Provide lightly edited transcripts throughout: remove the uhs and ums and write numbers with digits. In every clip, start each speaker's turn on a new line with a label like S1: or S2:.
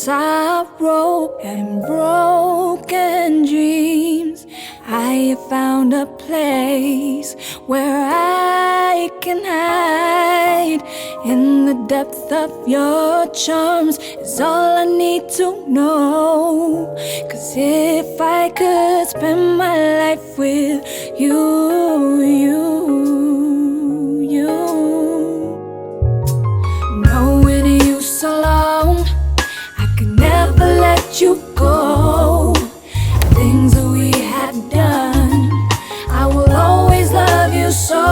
S1: sorrow and broken dreams, I have found a place where I can hide. In the depth of your charms is all I need to know. 'Cause if I could spend my life with you, knowing you so long, I could never let you go. Things that we had done, I will always love you so.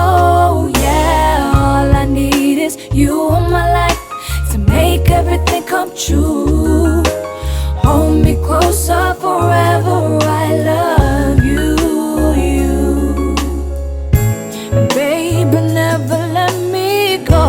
S1: Yeah, all I need is you in my life to make everything come true. Hold me closer forever, I love you. Baby, never let me go.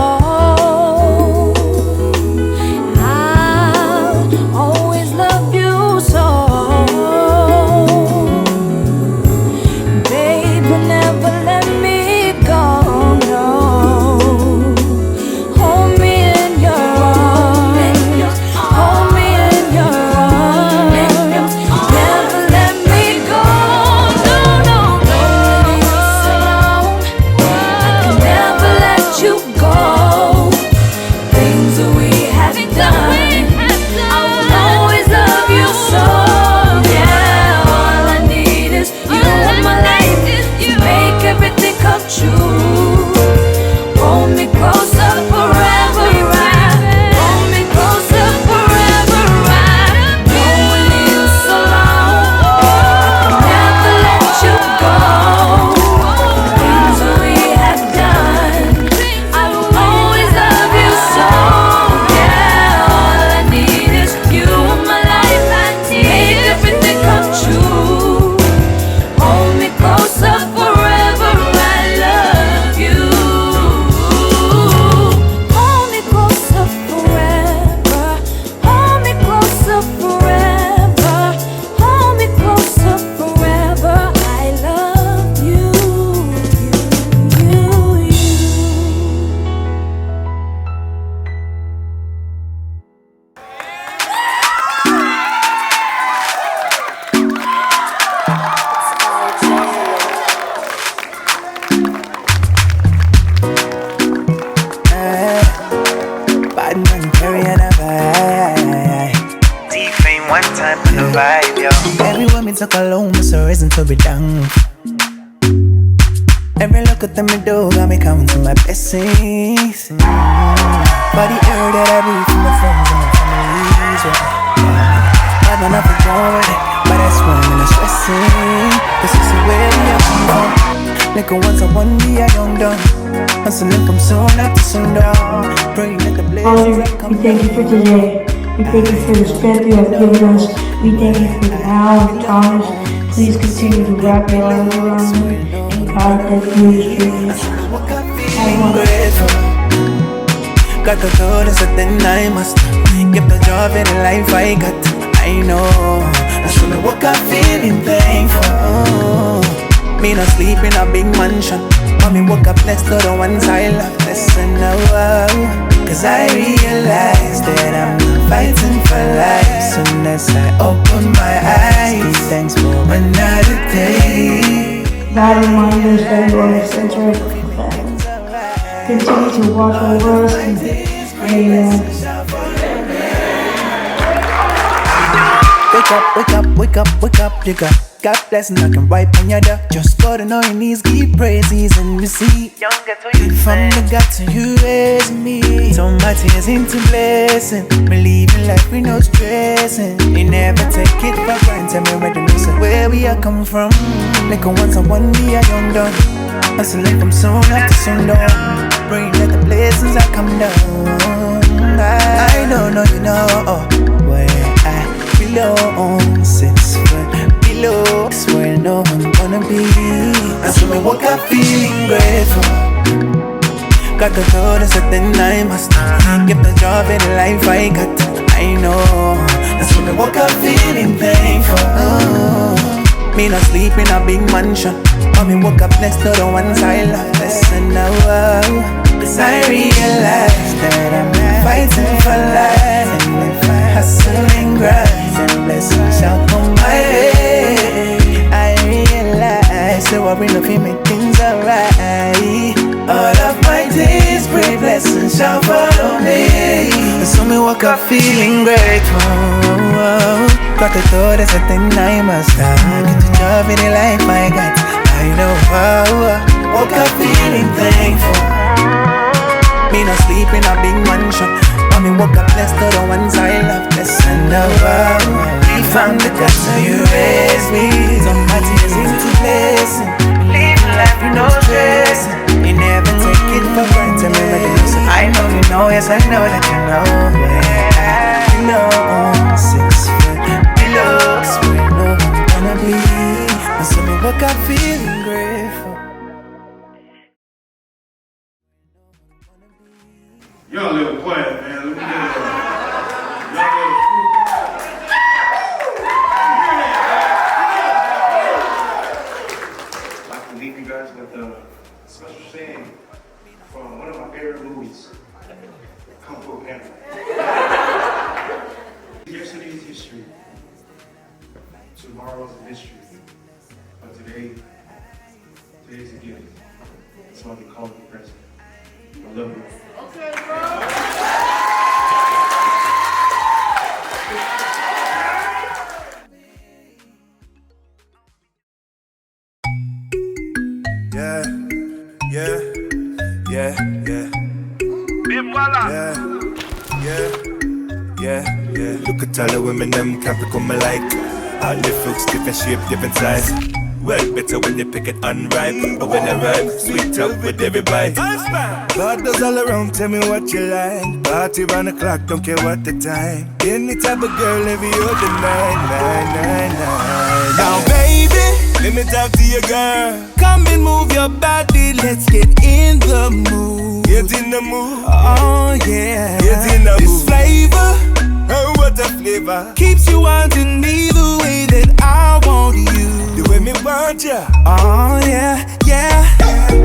S2: To be down. Every look at them me do got me counting my blessings. For the air that I breathe from my friends and my families. I don't know if it's wrong with it, but that's why I'm not stressing. This is where we are come from. Like a once I one day I young done. Hustling from sun up to sundown. Praying that the blessings come.
S3: We thank you for today. We thank you for the strength you have given us. We thank you for Nau and Thomas. Please continue to wrap your arms around me and guide that ministry.
S2: Got to do this and then I must get the job in the life I got. I know I should woke up feeling thankful. Me not sleep in a big mansion, but me woke up next to the ones I love. Listen now, 'cause I realize that I'm not fighting for life. Soon as I open my eyes, thanks for another day.
S3: God reminds us that you are the center of the family. Continue to watch over us and amen.
S2: Wake up, wake up, wake up, wake up, you got God blessing, I can wipe on your door. Just go to know your knees, give praises and receive. From the God to you raise me. Tomasi is into blessing. Believing life with no stressing. They never take it for granted. Me ready to know where we are come from. Like a once and one day I young done. Hustling from sun up to sundown. Praying that the blessings I come down. I don't know, you know where I belong. 6 foot below, it's where I know I'm gonna be. I should me woke up feeling grateful. Got the door to set, then I must get the job in the life I got. I know that's when I woke up feeling thankful. Me not sleep in a big mansion, but me woke up next to the ones I love. Listen now, 'cause I realize that I'm fighting for life. And if I hustle and grind, and blessings shall come my way. I realize so I bring up to make things alright. All of my days, pray blessings shall follow me. So me walk up feeling grateful. Got the thought that's a thing I must have. Get the job in the life I got. I know how. Woke up feeling thankful. Me not sleep in a big mansion, but me woke up blessed to the ones I love. Blessed and above. We found the God, so you raised me. Somebody is into blessing. Living life with no stress. You never take it for granted. I know you know, yes I know that you know. Yeah. You know, 6 foot below, so we know I'm gonna be. And so me woke up feeling grateful.
S4: Y'all a little quiet, man. Let me get it. I'd like to leave you guys with a special saying from one of my favorite movies, Kung Fu Panda. Yesterday is history. Tomorrow is a mystery. But today's a gift. That's why we call it the present. I love you. Okay, bro.
S5: Yeah. Look at all the women, them Capricorn me like. All the fruits, different shape, different size. Well, better when you pick it unripe. But when I ripe, sweet up with every bite. God does all around, tell me what you like. Party round the clock, don't care what the time. Any type of girl, every other night. Now baby, let me talk to you, girl. Come and move your body, let's get in the mood. Get in the mood. Oh yeah. Get in the mood. This flavor, oh what a flavor. Keeps you wanting me the way that I want you. The way me want ya. Oh yeah.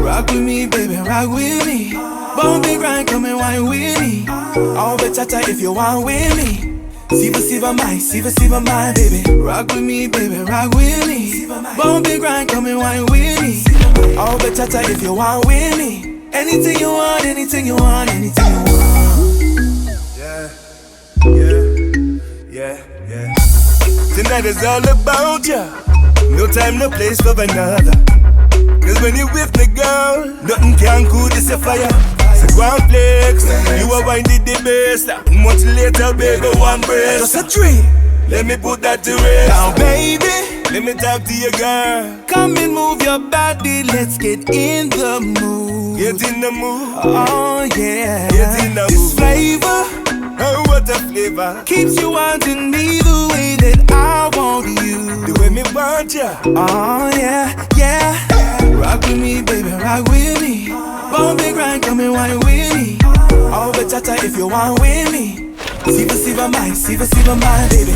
S5: Rock with me, baby, rock with me. Bone big grind, come and wine with me. I'll bet cha-cha if you want with me. Siva my baby. Rock with me, baby, rock with me. Bone big grind, come and wine with me. I'll bet cha-cha if you want with me. Anything you want, anything you want, anything you want. Yeah. Tonight is all about ya. No time, no place for another. Cause when you with me, girl, nothing can cool this a fire. So go and flex, you are winding the best. Much later, baby, one breath. Just a dream, let me put that to rest. Now, baby, let me talk to you, girl. Come and move your body, let's get in the mood. Get in the mood. Oh, yeah. Get in the mood. This flavor, oh, what a flavor. Keeps you wanting me the way that I want you. The way me want ya. Oh, yeah. Rock with me, baby, rock with me. Bone big grind, come and wine with me. I'll bet cha-cha if you want with me. Siva my baby.